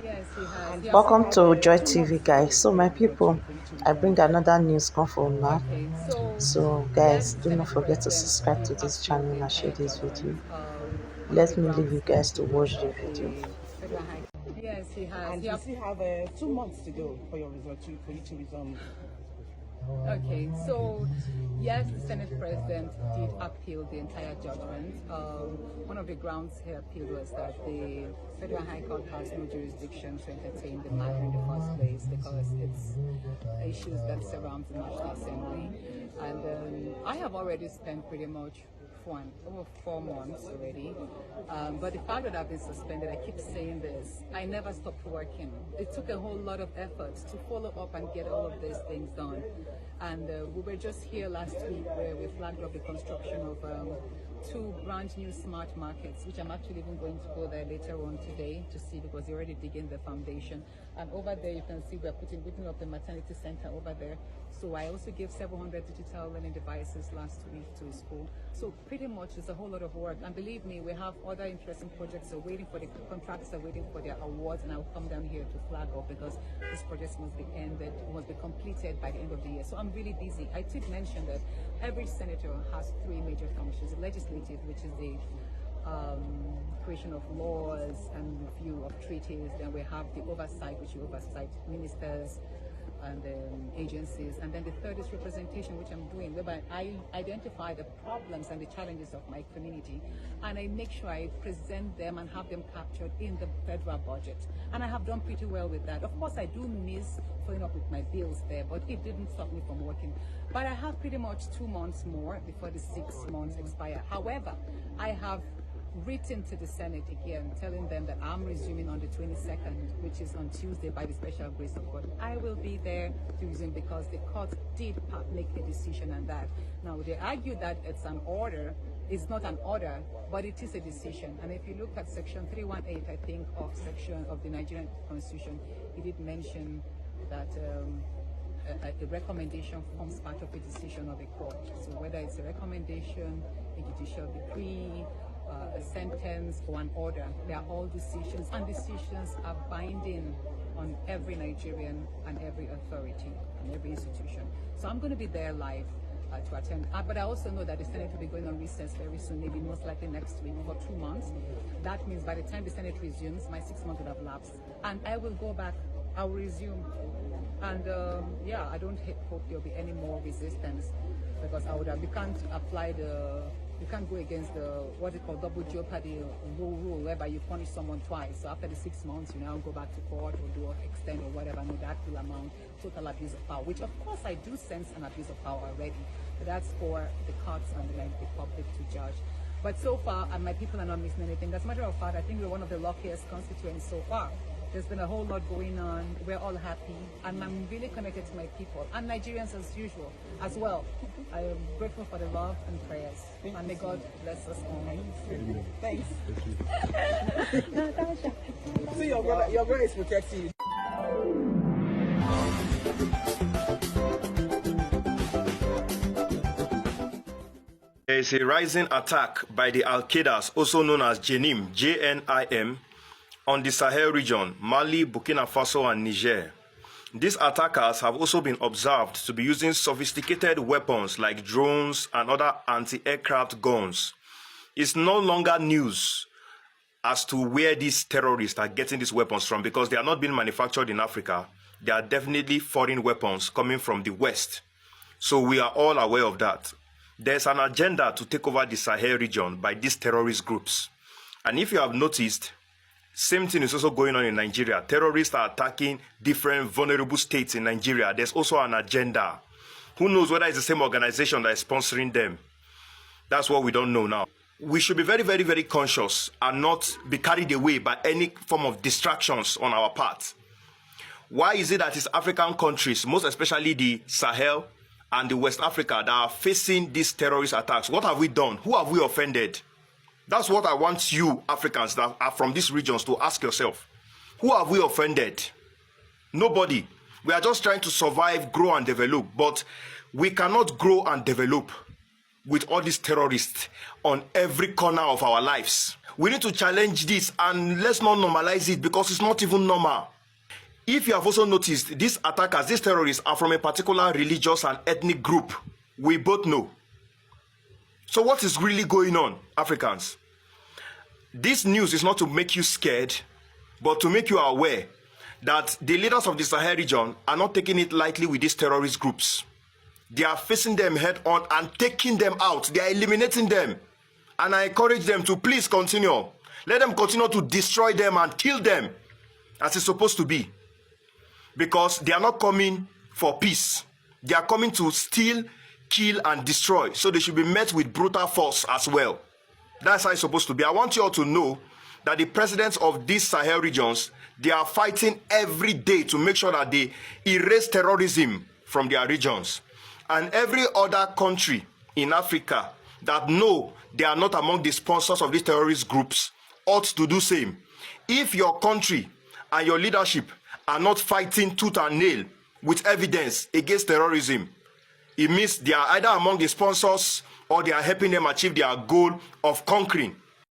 Yes, he has. Yeah. Welcome to Joy TV, guys. So, my people, I bring another news come from now. Okay. So, So, yes, guys, the do not Senate forget to President subscribe did to this appeal channel the and share entire this judgment. video. One of the Let me leave grounds you guys to given watch the of video. the Federal High. Yes, he has. And you still have 2 months to go for your result for you to resume. Okay, so yes, the Senate President did appeal the entire judgment. One of the grounds he appealed was that the Federal High Court has no jurisdiction to entertain the matter in the first place because it's issues that surround the National Assembly. And I have already spent pretty much over 4 months already. But the fact that I've been suspended, I keep saying this, I never stopped working. It took a whole lot of effort to follow up and get all of these things done. And we were just here last week where we flagged up the construction of two brand new smart markets, which I'm actually even going to go there later on today to see because they're already digging the foundation. And over there you can see we're putting up the maternity center over there. So I also gave 700 digital learning devices last week to a school. So pretty much it's a whole lot of work. And believe me, we have other interesting projects are waiting for the contracts are waiting for their awards, and I'll come down here to flag up because this project must be ended, must be completed by the end of the year. So I'm really busy. I did mention that every senator has three major functions: the legislative, which is the creation of laws and review of treaties. Then we have the oversight, which you oversight ministers and agencies. And then the third is representation, which I'm doing, whereby I identify the problems and the challenges of my community, and I make sure I present them and have them captured in the federal budget. And I have done pretty well with that. Of course, I do miss following up with my bills there, but it didn't stop me from working. But I have pretty much 2 months more before the 6 months expire. However, I have written to the Senate again, telling them that I'm resuming on the 22nd, which is on Tuesday by the special grace of God. I will be there to resume because the court did make a decision on that. Now, they argue that it's an order. It's not an order, but it is a decision. And if you look at section 318, I think, of the Nigerian Constitution, it did mention that a recommendation forms part of a decision of a court. So whether it's a recommendation, a judicial decree, a sentence or an order, they are all decisions, and decisions are binding on every Nigerian and every authority and every institution. So I'm going to be there live to attend. But I also know that the Senate will be going on recess very soon, maybe most likely next week for 2 months. That means by the time the Senate resumes, my 6 months would have lapsed. And I will go back, I will resume. And yeah, I don't hope there'll be any more resistance because you can't apply you can't go against the what they call double jeopardy rule, whereby you punish someone twice. So after the 6 months, you now go back to court or do extend or whatever. No, that will amount total abuse of power, which of course I do sense an abuse of power already. But that's for the courts and the public to judge. But so far, my people are not missing anything. As a matter of fact, I think we're one of the luckiest constituents so far. There's been a whole lot going on. We're all happy, and I'm really connected to my people and Nigerians as usual as well. I am grateful for the love and prayers, and may God bless us all. Thanks. See, your brother is protecting you. There is a rising attack by the Al-Qaeda, also known as JNIM, J-N-I-M, on the Sahel region, Mali, Burkina Faso, and Niger. These attackers have also been observed to be using sophisticated weapons like drones and other anti-aircraft guns. It's no longer news as to where these terrorists are getting these weapons from because they are not being manufactured in Africa. They are definitely foreign weapons coming from the West. So we are all aware of that. There's an agenda to take over the Sahel region by these terrorist groups. And if you have noticed, same thing is also going on in Nigeria. Terrorists are attacking different vulnerable states in Nigeria. There's also an agenda. Who knows whether it's the same organization that is sponsoring them? That's what we don't know now. We should be very, very, very conscious and not be carried away by any form of distractions on our part. Why is it that it's African countries, most especially the Sahel and the West Africa, that are facing these terrorist attacks? What have we done? Who have we offended? That's what I want you Africans that are from these regions to ask yourself. Who have we offended? Nobody. We are just trying to survive, grow and develop. But we cannot grow and develop with all these terrorists on every corner of our lives. We need to challenge this and let's not normalize it because it's not even normal. If you have also noticed, these attackers, these terrorists are from a particular religious and ethnic group. We both know. So what is really going on, Africans? This news is not to make you scared, but to make you aware that the leaders of the Sahel region are not taking it lightly with these terrorist groups. They are facing them head on and taking them out. They are eliminating them. And I encourage them to please continue. Let them continue to destroy them and kill them as it's supposed to be. Because they are not coming for peace. They are coming to steal, kill, and destroy. So they should be met with brutal force as well. That's how it's supposed to be. I want you all to know that the presidents of these Sahel regions, they are fighting every day to make sure that they erase terrorism from their regions. And every other country in Africa that know they are not among the sponsors of these terrorist groups ought to do same. If your country and your leadership are not fighting tooth and nail with evidence against terrorism, it means they are either among the sponsors or they are helping them achieve their goal of conquering